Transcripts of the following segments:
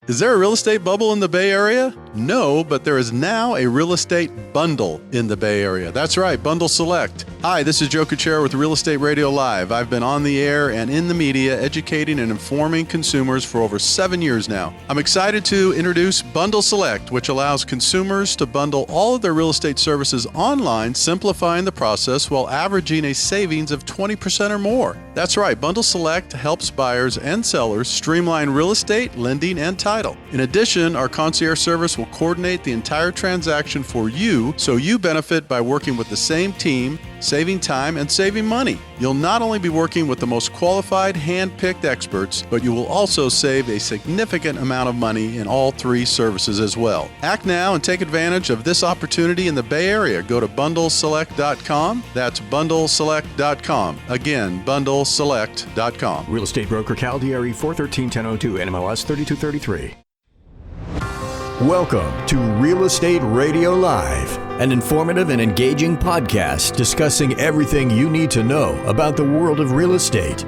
Is there a real estate bubble in the Bay Area? No, but there is now a real estate bundle in the Bay Area. That's right, Bundle Select. Hi, this is Joe Kuchera with Real Estate Radio Live. I've been on the air and in the media educating and informing consumers for over 7 years now. I'm excited to introduce Bundle Select, which allows consumers to bundle all of their real estate services online, simplifying the process while averaging a savings of 20% or more. That's right, Bundle Select helps buyers and sellers streamline real estate, lending, and title. In addition, our concierge service will coordinate the entire transaction for you, so you benefit by working with the same team, saving time and saving money. You'll not only be working with the most qualified, hand-picked experts, but you will also save a significant amount of money in all three services as well. Act now and take advantage of this opportunity in the Bay Area. Go to bundleselect.com. That's bundleselect.com. Again, bundleselect.com. Real estate broker Cal DRE 413-1002, NMLS 3233. Welcome to Real Estate Radio Live, an informative and engaging podcast discussing everything you need to know about the world of real estate.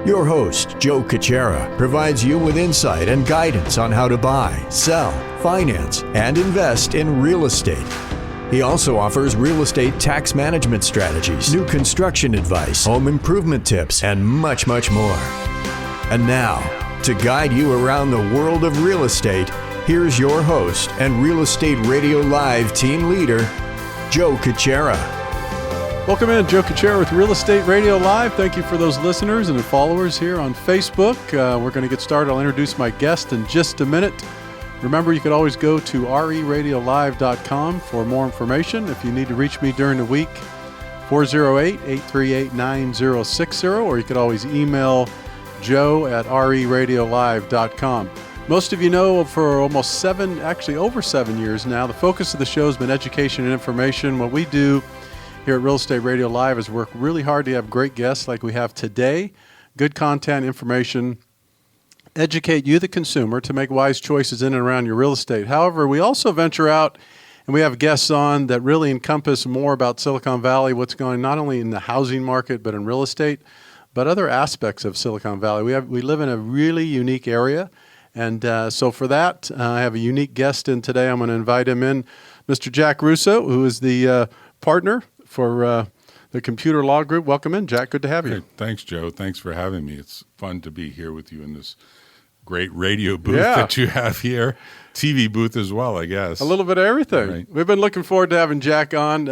Your host, Joe Kuchera, provides you with insight and guidance on how to buy, sell, finance, and invest in real estate. He also offers real estate tax management strategies, new construction advice, home improvement tips, and much, much more. And now, to guide you around the world of real estate, here's your host and Real Estate Radio Live team leader, Joe Kuchera. Welcome in, Joe Kuchera with Real Estate Radio Live. Thank you for those listeners and the followers here on Facebook. We're going to get started. I'll introduce my guest in just a minute. Remember, you could always go to reradiolive.com for more information. If you need to reach me during the week, 408-838-9060, or you could always email joe@reradiolive.com. Most of you know for almost over 7 years now, the focus of the show has been education and information. What we do here at Real Estate Radio Live is work really hard to have great guests like we have today, good content, information, educate you, the consumer, to make wise choices in and around your real estate. However, we also venture out and we have guests on that really encompass more about Silicon Valley, what's going not only in the housing market but in real estate, but other aspects of Silicon Valley. We live in a really unique area. And so for that, I have a unique guest in today. I'm going to invite him in, Mr. Jack Russo, who is the partner for the Computerlaw Group. Welcome in, Jack. Good to have you. Hey, thanks, Joe. Thanks for having me. It's fun to be here with you in this great radio booth that you have here. TV booth as well, I guess. A little bit of everything. Right. We've been looking forward to having Jack on.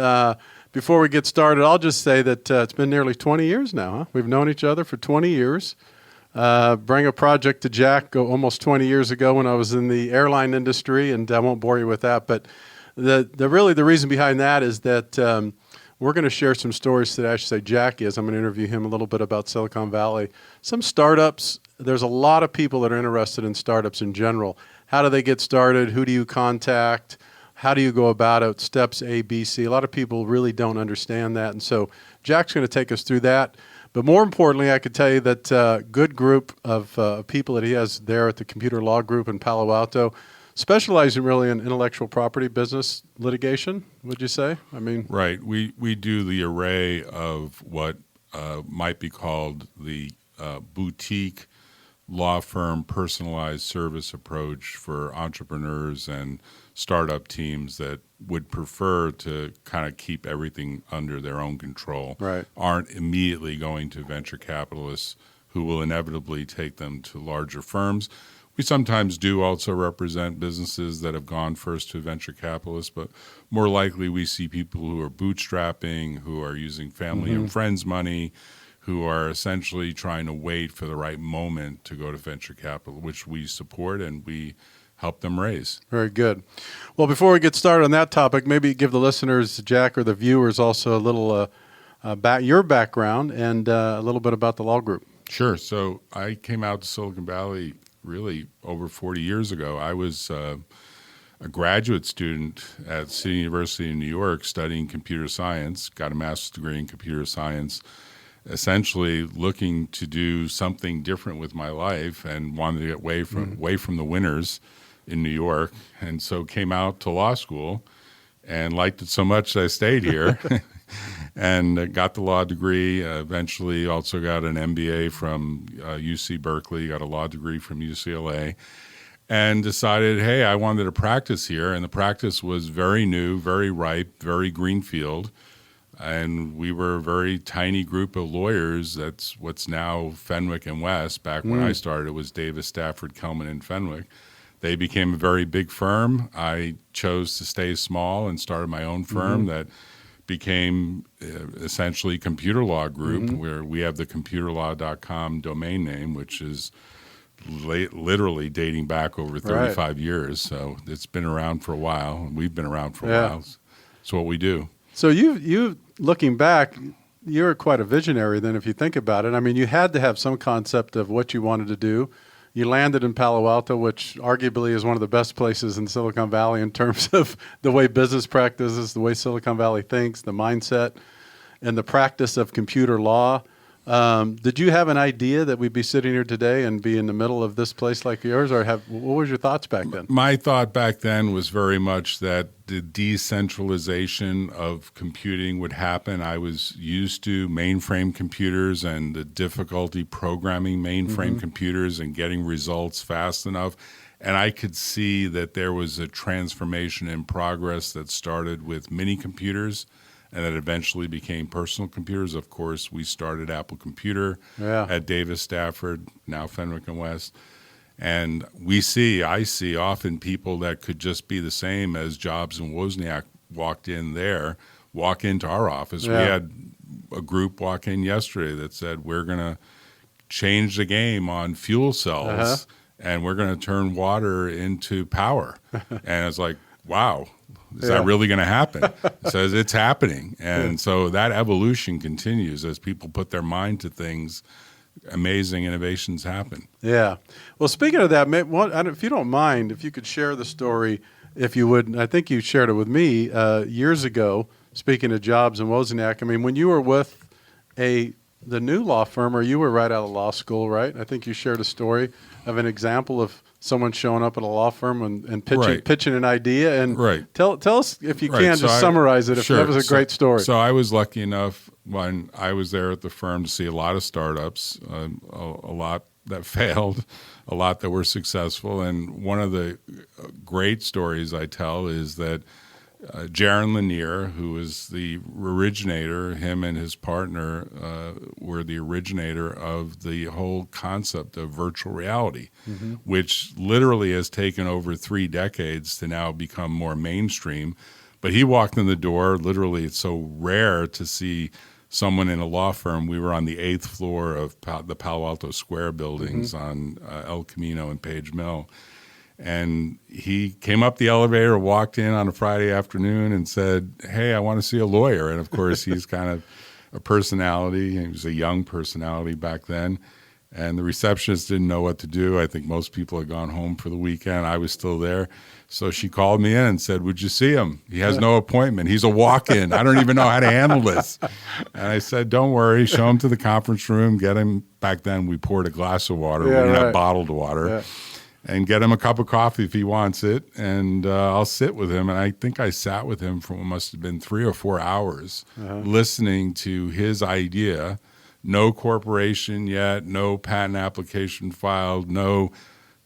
Before we get started, I'll just say that it's been nearly 20 years now. Huh? We've known each other for 20 years. Bring a project to Jack almost 20 years ago when I was in the airline industry, and I won't bore you with that. But the reason behind that is that we're going to share some stories today. I should say Jack is. I'm going to interview him a little bit about Silicon Valley. Some startups. There's a lot of people that are interested in startups in general. How do they get started? Who do you contact? How do you go about it? Steps A, B, C. A lot of people really don't understand that. And so Jack's going to take us through that. But more importantly, I could tell you that good group of people that he has there at the Computerlaw Group in Palo Alto, specializing really in intellectual property business litigation, would you say? I mean, right. We do the array of what might be called the boutique law firm personalized service approach for entrepreneurs and startup teams that would prefer to kind of keep everything under their own control, right. Aren't immediately going to venture capitalists who will inevitably take them to larger firms. We sometimes do also represent businesses that have gone first to venture capitalists, but more likely we see people who are bootstrapping, who are using family and friends' money, who are essentially trying to wait for the right moment to go to venture capital, which we support and we help them raise. Very good. Well, before we get started on that topic, maybe give the listeners, Jack, or the viewers also a little your background and a little bit about the law group. Sure. So I came out to Silicon Valley really over 40 years ago. I was a graduate student at City University in New York studying computer science, got a master's degree in computer science, essentially looking to do something different with my life and wanted to get away from the winners in New York, and so came out to law school and liked it so much that I stayed here and got the law degree. Eventually also got an MBA from UC Berkeley, got a law degree from UCLA, and decided, hey, I wanted to practice here. And the practice was very new, very ripe, very greenfield. And we were a very tiny group of lawyers. That's what's now Fenwick and West. Back when I started, it was Davis, Stafford, Kelman, and Fenwick. They became a very big firm. I chose to stay small and started my own firm that became essentially Computerlaw Group, where we have the computerlaw.com domain name, which is literally dating back over 35 years. So it's been around for a while, and we've been around for a while. It's what we do. So you looking back, you're quite a visionary then if you think about it. I mean, you had to have some concept of what you wanted to do. You landed in Palo Alto, which arguably is one of the best places in Silicon Valley in terms of the way business practices, the way Silicon Valley thinks, the mindset, and the practice of computer law. Did you have an idea that we'd be sitting here today and be in the middle of this place like yours, or what was your thoughts back then? My thought back then was very much that the decentralization of computing would happen. I was used to mainframe computers and the difficulty programming mainframe computers and getting results fast enough. And I could see that there was a transformation in progress that started with mini computers and that eventually became personal computers. Of course, we started Apple Computer at Davis, Stafford, now Fenwick and West. And I see often people that could just be the same as Jobs and Wozniak walk into our office. We had a group walk in yesterday that said, we're going to change the game on fuel cells and we're going to turn water into power. And it's like, wow. Is that really going to happen? It says it's happening. And so that evolution continues as people put their mind to things. Amazing innovations happen. Yeah. Well, speaking of that, if you don't mind, if you could share the story, if you would. I think you shared it with me years ago, speaking of Jobs and Wozniak. I mean, when you were with the new law firm, or you were right out of law school, right? I think you shared a story of an example of someone showing up at a law firm and pitching an idea. And tell us, if you can, just summarize it. That was a great story. So I was lucky enough when I was there at the firm to see a lot of startups, a lot that failed, a lot that were successful. And one of the great stories I tell is that Jaron Lanier, who was the originator, him and his partner were the originator of the whole concept of virtual reality, which literally has taken over 3 decades to now become more mainstream. But he walked in the door, literally, it's so rare to see someone in a law firm. We were on the 8th floor of the Palo Alto Square buildings on El Camino and Page Mill. And he came up the elevator, walked in on a Friday afternoon and said, hey, I want to see a lawyer. And, of course, he's kind of a personality. He was a young personality back then. And the receptionist didn't know what to do. I think most people had gone home for the weekend. I was still there. So she called me in and said, would you see him? He has no appointment. He's a walk-in. I don't even know how to handle this. And I said, don't worry. Show him to the conference room. Get him. Back then, we poured a glass of water. We didn't have bottled water. And get him a cup of coffee if he wants it, and I'll sit with him. And I think I sat with him for what must have been 3 or 4 hours, listening to his idea. No corporation yet, no patent application filed,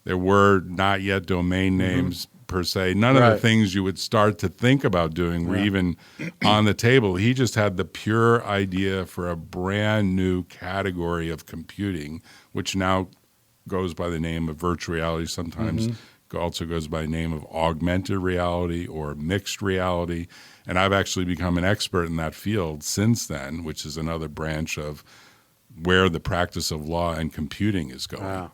there were not yet domain names per se. None of the things you would start to think about doing were even on the table. He just had the pure idea for a brand new category of computing, which now goes by the name of virtual reality, sometimes also goes by the name of augmented reality or mixed reality. And I've actually become an expert in that field since then, which is another branch of where the practice of law and computing is going. Wow.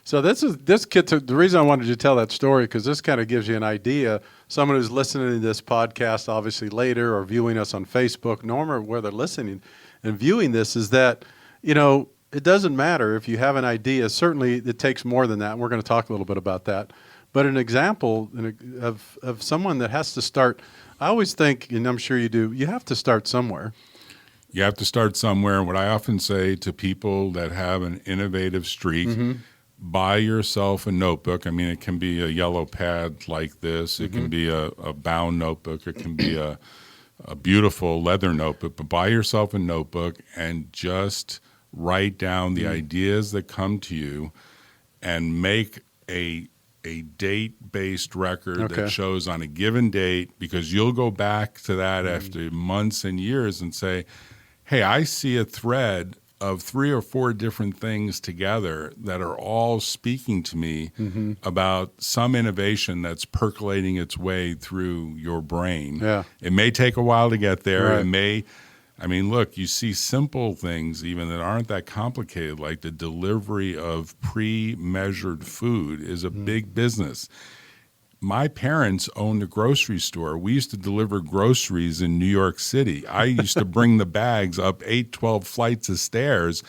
So the reason I wanted you to tell that story, because this kind of gives you an idea. Someone who's listening to this podcast, obviously later, or viewing us on Facebook, or where they're listening and viewing this, is that, it doesn't matter if you have an idea. Certainly, it takes more than that. And we're going to talk a little bit about that. But an example of someone that has to start, I always think, and I'm sure you do, you have to start somewhere. You have to start somewhere. And what I often say to people that have an innovative streak, buy yourself a notebook. I mean, it can be a yellow pad like this. It can be a bound notebook. It can be a beautiful leather notebook. But buy yourself a notebook and just write down the ideas that come to you and make a a date-based record that shows on a given date, because you'll go back to that after months and years and say, hey, I see a thread of 3 or 4 different things together that are all speaking to me about some innovation that's percolating its way through your brain. Yeah. It may take a while to get there. Right. It may, I mean, look, you see simple things even that aren't that complicated, like the delivery of pre-measured food is a big business. My parents owned a grocery store. We used to deliver groceries in New York City. I used to bring the bags up 8, 12 flights of stairs.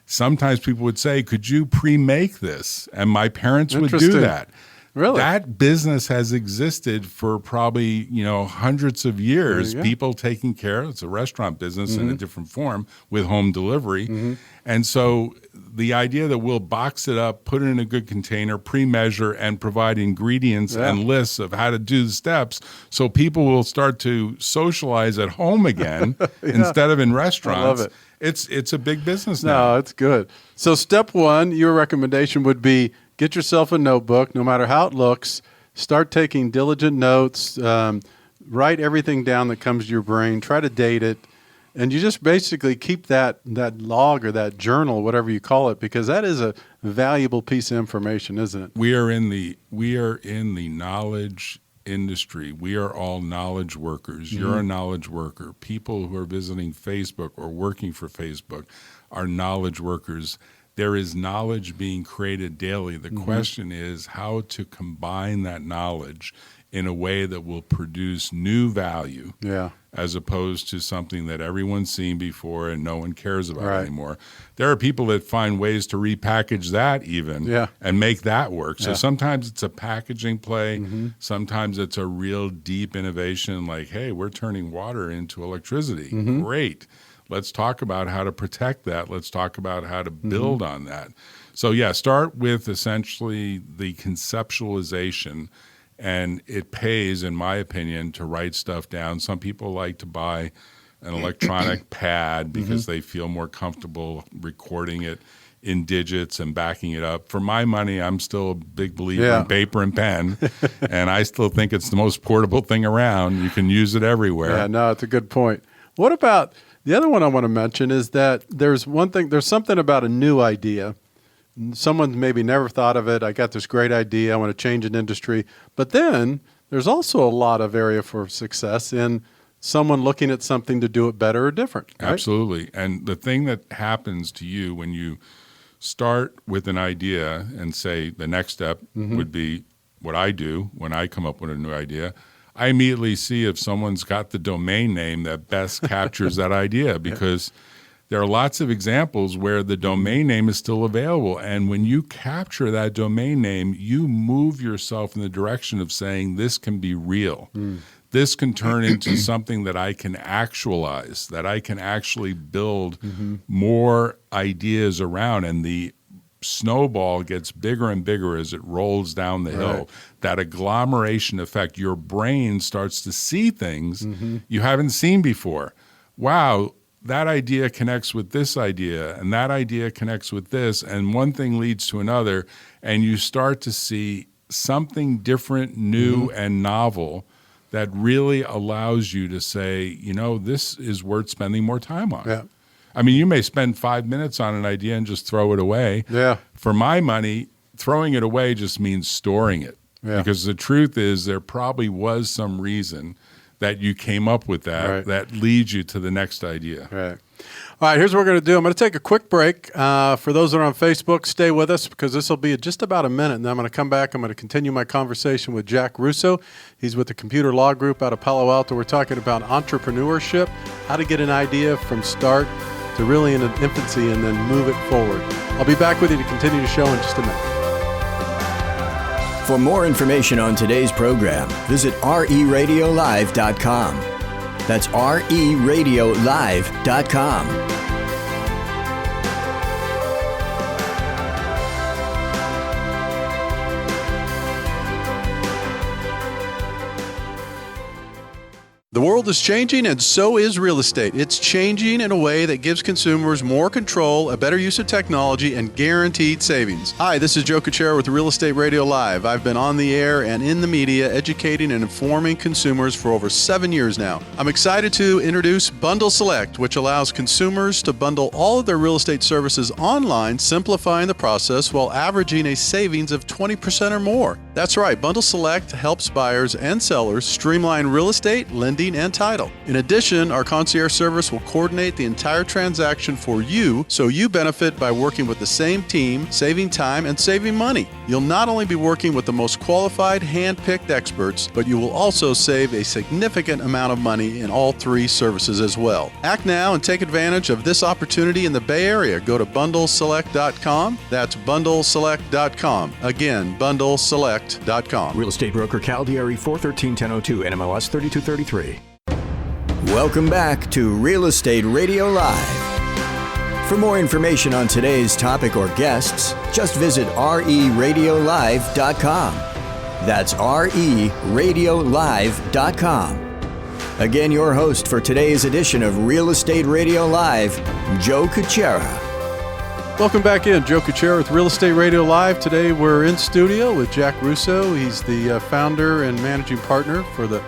Sometimes people would say, could you pre-make this? And my parents would do that. Really? That business has existed for probably, hundreds of years. People taking care. It's a restaurant business in a different form with home delivery. And so the idea that we'll box it up, put it in a good container, pre-measure, and provide ingredients and lists of how to do the steps so people will start to socialize at home again instead of in restaurants. I love it. It's a big business now. No, it's good. So step 1, your recommendation would be get yourself a notebook, no matter how it looks. Start taking diligent notes. Write everything down that comes to your brain. Try to date it. And you just basically keep that log or that journal, whatever you call it, because that is a valuable piece of information, isn't it? We are in the knowledge industry. We are all knowledge workers. You're a knowledge worker. People who are visiting Facebook or working for Facebook are knowledge workers. There is knowledge being created daily. The question is how to combine that knowledge in a way that will produce new value, as opposed to something that everyone's seen before and no one cares about anymore. There are people that find ways to repackage that even and make that work. So sometimes it's a packaging play. Sometimes it's a real deep innovation like, hey, we're turning water into electricity. Great. Let's talk about how to protect that. Let's talk about how to build on that. So start with essentially the conceptualization. And it pays, in my opinion, to write stuff down. Some people like to buy an electronic pad because they feel more comfortable recording it in digits and backing it up. For my money, I'm still a big believer in paper and pen, and I still think it's the most portable thing around. You can use it everywhere. Yeah, no, it's a good point. What about the other one I want to mention is that there's something about a new idea. Someone maybe never thought of it. I got this great idea. I want to change an industry. But then there's also a lot of area for success in someone looking at something to do it better or different. Right? Absolutely. And the thing that happens to you when you start with an idea and say the next step would be what I do when I come up with a new idea. I immediately see if someone's got the domain name that best captures that idea, because there are lots of examples where the domain name is still available. And when you capture that domain name, you move yourself in the direction of saying this can be real. This can turn into something that I can actualize, that I can actually build more ideas around. And the snowball gets bigger and bigger as it rolls down the hill. That agglomeration effect, your brain starts to see things you haven't seen before. Wow. That idea connects with this idea, and that idea connects with this, and one thing leads to another, and you start to see something different, new, and novel that really allows you to say, this is worth spending more time on. Yeah. I mean, you may spend 5 minutes on an idea and just throw it away. Yeah. For my money, throwing it away just means storing it. Yeah. Because the truth is there probably was some reason that you came up with that leads you to the next idea. Right. All right, here's what we're going to do. I'm going to take a quick break. For those that are on Facebook, stay with us because this will be just about a minute, and then I'm going to come back. I'm going to continue my conversation with Jack Russo. He's with the Computerlaw Group out of Palo Alto. We're talking about entrepreneurship, how to get an idea from start to really in an infancy and then move it forward. I'll be back with you to continue the show in just a minute. For more information on today's program, visit reradiolive.com. That's reradiolive.com. The world is changing, and so is real estate. It's changing in a way that gives consumers more control, a better use of technology, and guaranteed savings. Hi, this is Joe Kuchera with Real Estate Radio Live. I've been on the air and in the media educating and informing consumers for over 7 years now. I'm excited to introduce Bundle Select, which allows consumers to bundle all of their real estate services online, simplifying the process while averaging a savings of 20% or more. That's right, Bundle Select helps buyers and sellers streamline real estate, lending, and title. In addition, our concierge service will coordinate the entire transaction for you, so you benefit by working with the same team, saving time and saving money. You'll not only be working with the most qualified, hand-picked experts, but you will also save a significant amount of money in all three services as well. Act now and take advantage of this opportunity in the Bay Area. Go to bundleselect.com. That's bundleselect.com. Again, bundleselect.com. Real estate broker Caldieri 413-1002, NMLS 3233. Welcome back to Real Estate Radio Live. For more information on today's topic or guests, just visit reradiolive.com. That's reradiolive.com. Again, your host for today's edition of Real Estate Radio Live, Joe Kuchera. Welcome back in. Joe Kuchera with Real Estate Radio Live. Today we're in studio with Jack Russo. He's the founder and managing partner for the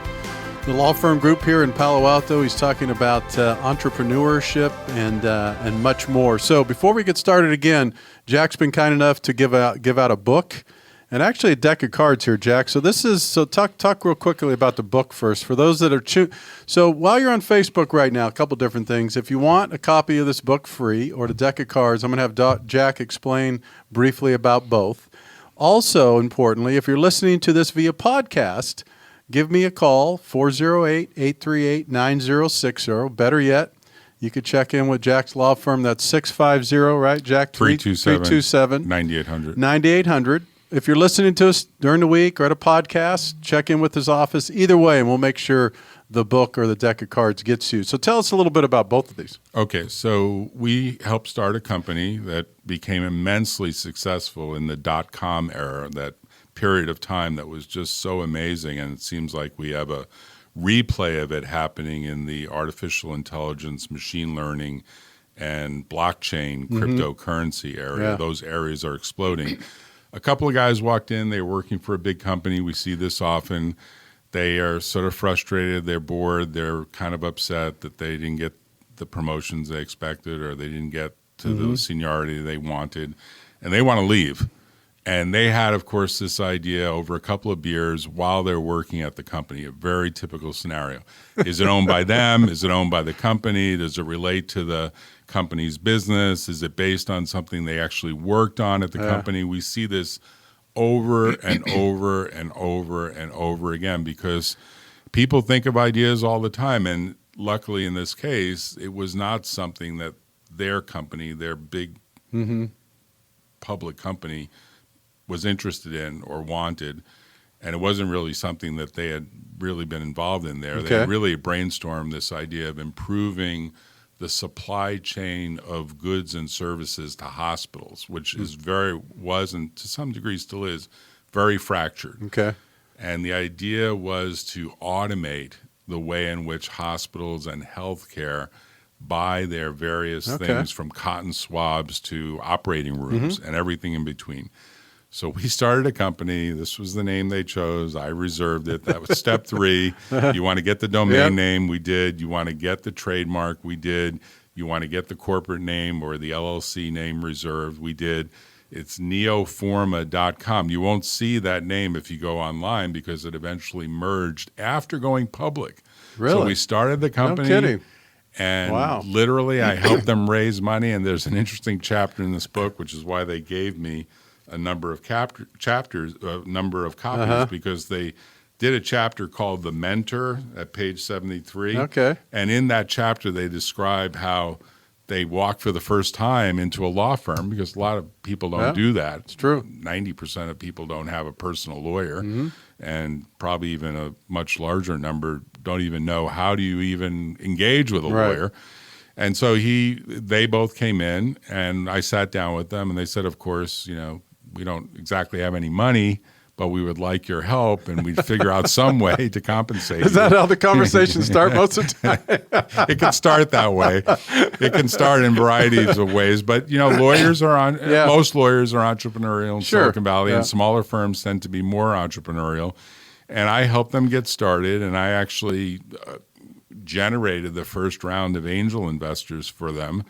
law firm group here in Palo Alto. He's talking about entrepreneurship and much more. So before we get started again, Jack's been kind enough to give out a book and actually a deck of cards here, Jack. So talk real quickly about the book first. For those that are so while you're on Facebook right now, a couple different things. If you want a copy of this book free or the deck of cards, I'm going to have Jack explain briefly about both. Also, importantly, if you're listening to this via podcast, give me a call, 408-838-9060. Better yet, you could check in with Jack's law firm. That's 650, right, Jack? 327-9800. 9800. If you're listening to us during the week or at a podcast, check in with his office. Either way, and we'll make sure the book or the deck of cards gets you. So tell us a little bit about both of these. Okay, so we helped start a company that became immensely successful in the .com era, that period of time that was just so amazing, and it seems like we have a replay of it happening in the artificial intelligence, machine learning, and blockchain cryptocurrency area. Yeah. Those areas are exploding. A couple of guys walked in. They were working for a big company. We see this often. They are sort of frustrated. They're bored. They're kind of upset that they didn't get the promotions they expected, or they didn't get to the seniority they wanted, and they want to leave. And they had, of course, this idea over a couple of beers while they're working at the company, a very typical scenario. Is it owned by them? Is it owned by the company? Does it relate to the company's business? Is it based on something they actually worked on at the company? We see this over and over and over and over again because people think of ideas all the time. And luckily in this case, it was not something that their company, their big public company, was interested in or wanted, and it wasn't really something that they had really been involved in there. Okay. They had really brainstormed this idea of improving the supply chain of goods and services to hospitals, which was and to some degree still is very fractured. Okay. And the idea was to automate the way in which hospitals and healthcare buy their various things, from cotton swabs to operating rooms and everything in between. So we started a company. This was the name they chose. I reserved it. That was step 3. You want to get the domain name? We did. You want to get the trademark? We did. You want to get the corporate name or the LLC name reserved? We did. It's neoforma.com. You won't see that name if you go online because it eventually merged after going public. Really? So we started the company. No kidding. And literally I helped them raise money. And there's an interesting chapter in this book, which is why they gave me a number of copies, because they did a chapter called The Mentor at page 73. Okay. And in that chapter, they describe how they walked for the first time into a law firm, because a lot of people don't do that. It's true. 90% of people don't have a personal lawyer, and probably even a much larger number don't even know how do you even engage with a lawyer. And so they both came in, and I sat down with them, and they said, of course, we don't exactly have any money, but we would like your help, and we'd figure out some way to compensate Is you. that how the conversations start most of the time? It can start that way. It can start in varieties of ways. But, lawyers are most lawyers are entrepreneurial in Silicon Valley, and smaller firms tend to be more entrepreneurial. And I help them get started, and I actually generated the first round of angel investors for them.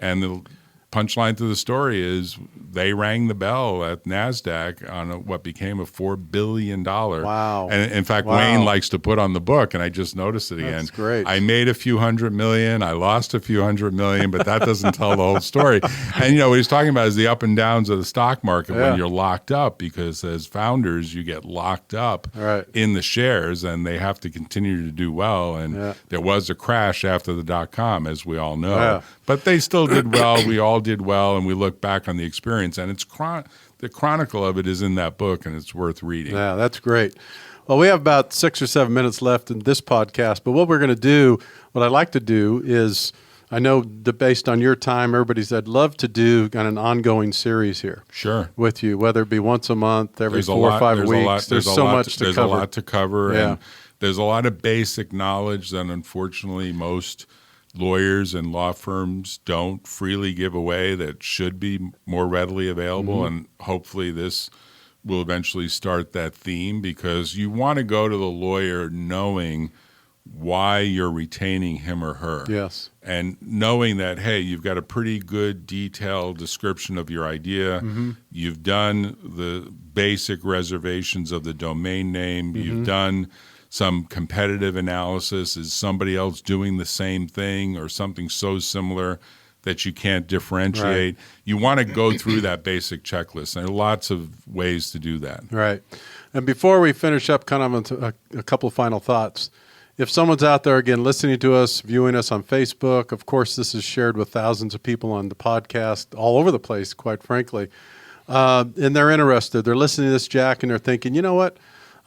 And the punchline to the story is they rang the bell at NASDAQ on what became a $4 billion. Wow. And in fact, Wayne likes to put on the book, and I just noticed it again. That's great. I made a few $100 million. I lost a few $100 million, but that doesn't tell the whole story. And, what he's talking about is the up and downs of the stock market when you're locked up, because as founders, you get locked up in the shares, and they have to continue to do well. And there was a crash after the .com, as we all know. Yeah. But they still did well. We all did well, and we look back on the experience, and it's the chronicle of it is in that book, and it's worth reading. Yeah, that's great. Well, we have about 6 or 7 minutes left in this podcast, but what we're going to do, what I'd like to do is, I know that based on your time, I'd love to do kind of an ongoing series here. Sure. With you, whether it be once a month, every 4 or 5 weeks. There's so much to cover. There's a lot to cover, Yeah. and there's a lot of basic knowledge that unfortunately most lawyers and law firms don't freely give away that should be more readily available. And hopefully this will eventually start that theme, because you want to go to the lawyer knowing why you're retaining him or her. Yes. And knowing that, hey, you've got a pretty good detailed description of your idea. You've done the basic reservations of the domain name. You've done some competitive analysis. Is somebody else doing the same thing or something so similar that you can't differentiate? You want to go through that basic checklist. And there are lots of ways to do that. Right. And before we finish up, kind of a couple of final thoughts. If someone's out there, again, listening to us, viewing us on Facebook, of course, this is shared with thousands of people on the podcast all over the place, quite frankly, and they're interested. They're listening to this, Jack, and they're thinking, you know what?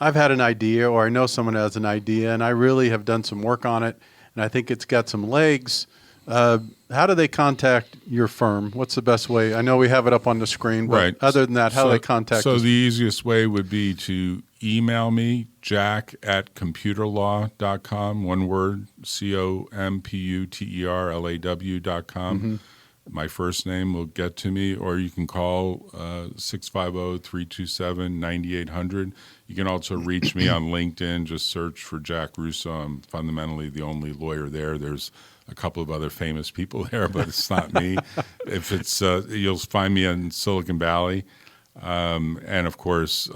I've had an idea, or I know someone has an idea, and I really have done some work on it, and I think it's got some legs. How do they contact your firm? What's the best way? I know we have it up on the screen, but other than that, how do they contact us? So the easiest way would be to email me, jack@computerlaw.com, one word, COMPUTERLAW.com. My first name will get to me, or you can call 650-327-9800. You can also reach me on LinkedIn. Just search for Jack Russo. I'm fundamentally the only lawyer there. There's a couple of other famous people there, but it's not me. If it's you'll find me in Silicon Valley. And of course,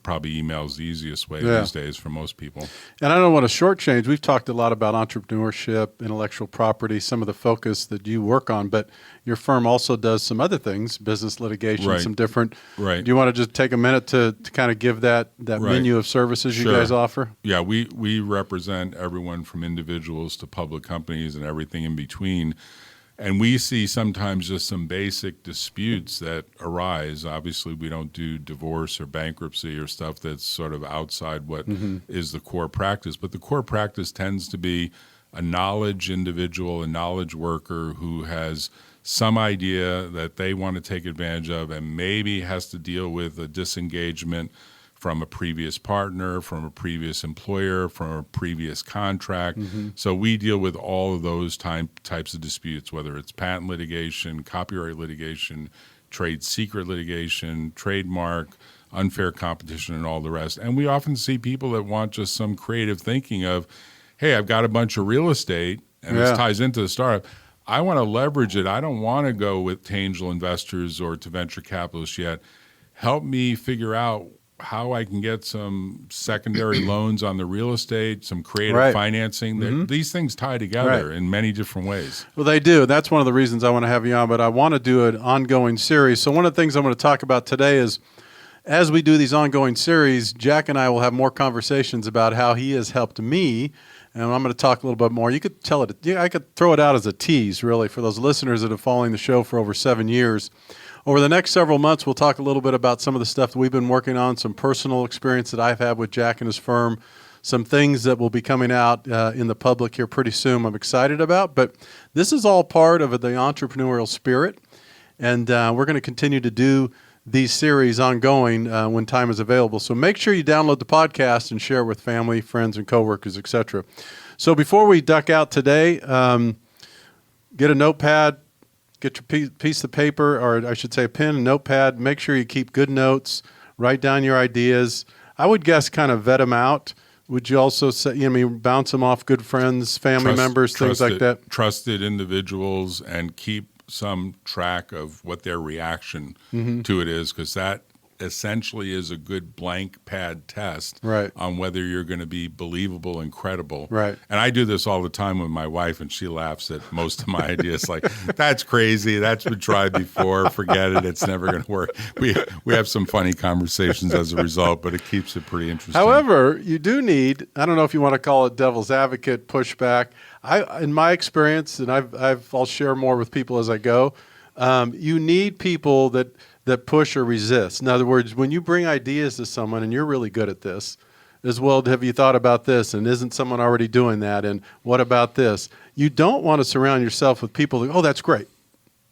probably email is the easiest way these days for most people. And I don't want to shortchange. We've talked a lot about entrepreneurship, intellectual property, some of the focus that you work on, but your firm also does some other things, business litigation, some different. Right. Do you want to just take a minute to kind of give that menu of services you guys offer? Yeah, we represent everyone from individuals to public companies and everything in between. And we see sometimes just some basic disputes that arise. Obviously, we don't do divorce or bankruptcy or stuff that's sort of outside what is the core practice. But the core practice tends to be a knowledge individual, a knowledge worker who has some idea that they want to take advantage of and maybe has to deal with a disengagement from a previous partner, from a previous employer, from a previous contract. So we deal with all of those types of disputes, whether it's patent litigation, copyright litigation, trade secret litigation, trademark, unfair competition, and all the rest. And we often see people that want just some creative thinking of, hey, I've got a bunch of real estate, and this ties into the startup. I want to leverage it. I don't want to go with angel investors or to venture capitalists yet. Help me figure out how I can get some secondary loans on the real estate, some creative financing. These things tie together in many different ways. Well, they do. That's one of the reasons I want to have you on, but I want to do an ongoing series. So one of the things I'm going to talk about today is, as we do these ongoing series, Jack and I will have more conversations about how he has helped me, and I'm going to talk a little bit more. You could tell it. I could throw it out as a tease, really, for those listeners that have following the show for over 7 years. Over the next several months, we'll talk a little bit about some of the stuff that we've been working on, some personal experience that I've had with Jack and his firm, some things that will be coming out in the public here pretty soon I'm excited about. But this is all part of the entrepreneurial spirit, and we're going to continue to do these series ongoing when time is available. So make sure you download the podcast and share it with family, friends, and coworkers, etc. So before we duck out today, get a notepad, get your piece of paper, or I should say a pen and notepad. Make sure you keep good notes. Write down your ideas. I would guess kind of vet them out. Would you also say, bounce them off good friends, family members, things like that? Trusted individuals, and keep some track of what their reaction to it is, because that essentially is a good blank pad test on whether you're going to be believable and credible. Right. And I do this all the time with my wife, and she laughs at most of my ideas. Like, that's crazy. That's been tried before. Forget it. It's never going to work. We have some funny conversations as a result, but it keeps it pretty interesting. However, you do need, I don't know if you want to call it devil's advocate, pushback. In my experience, and I'll share more with people as I go, you need people that push or resist. In other words, when you bring ideas to someone, and you're really good at this, as well, have you thought about this? And isn't someone already doing that? And what about this? You don't want to surround yourself with people that, oh, that's great,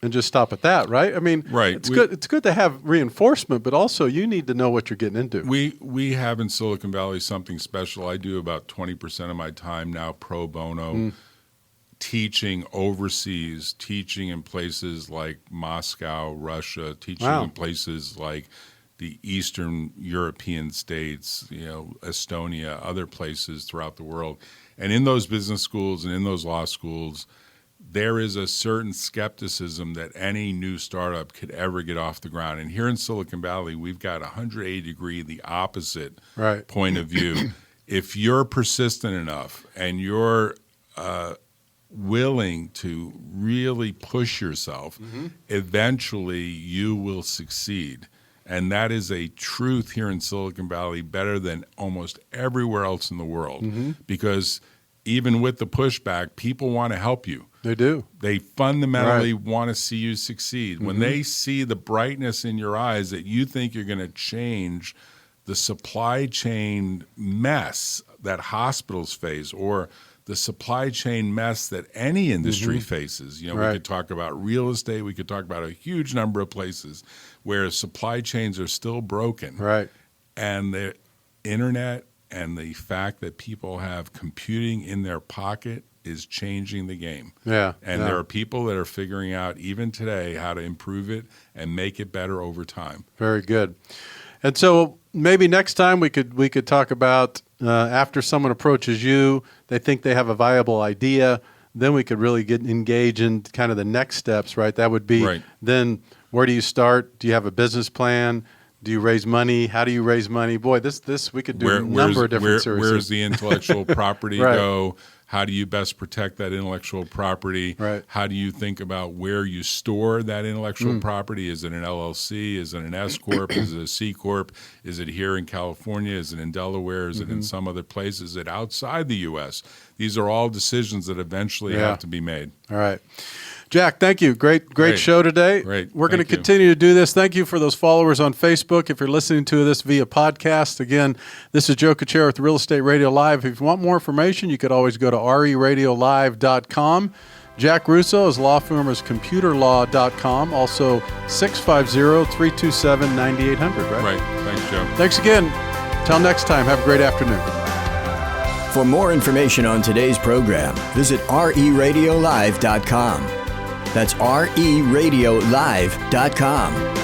and just stop at that, right? I mean, it's good to have reinforcement, but also you need to know what you're getting into. We have in Silicon Valley something special. I do about 20% of my time now pro bono, teaching overseas, teaching in places like Moscow, Russia, teaching in places like the Eastern European states, Estonia, other places throughout the world. And in those business schools and in those law schools, there is a certain skepticism that any new startup could ever get off the ground. And here in Silicon Valley, we've got 180-degree, the opposite point of view. If you're persistent enough and you're willing to really push yourself, eventually you will succeed. And that is a truth here in Silicon Valley, better than almost everywhere else in the world. Because even with the pushback, people want to help you. They do. They fundamentally want to see you succeed. When they see the brightness in your eyes that you think you're going to change the supply chain mess that hospitals face, or the supply chain mess that any industry faces. We could talk about real estate. We could talk about a huge number of places where supply chains are still broken. Right. And the internet and the fact that people have computing in their pocket is changing the game. Yeah. And there are people that are figuring out even today how to improve it and make it better over time. Very good. And so maybe next time we could talk about after someone approaches you, they think they have a viable idea, then we could really get engaged in kind of the next steps, right? That would be then where do you start? Do you have a business plan? Do you raise money? How do you raise money? Boy, this we could do a number of different series. Where does the intellectual property go? How do you best protect that intellectual property? Right. How do you think about where you store that intellectual property? Is it an LLC? Is it an S Corp? Is it a C Corp? Is it here in California? Is it in Delaware? Is it in some other place? Is it outside the U.S.? These are all decisions that eventually have to be made. All right. Jack, thank you. Great show today. Great. We're going to continue to do this. Thank you for those followers on Facebook. If you're listening to this via podcast, again, this is Joe Kuchera with Real Estate Radio Live. If you want more information, you could always go to reradiolive.com. Jack Russo, his law firm is Computerlaw.com. Also 650-327-9800, right? Right. Thanks, Joe. Thanks again. Till next time, have a great afternoon. For more information on today's program, visit reradiolive.com. That's reradiolive.com.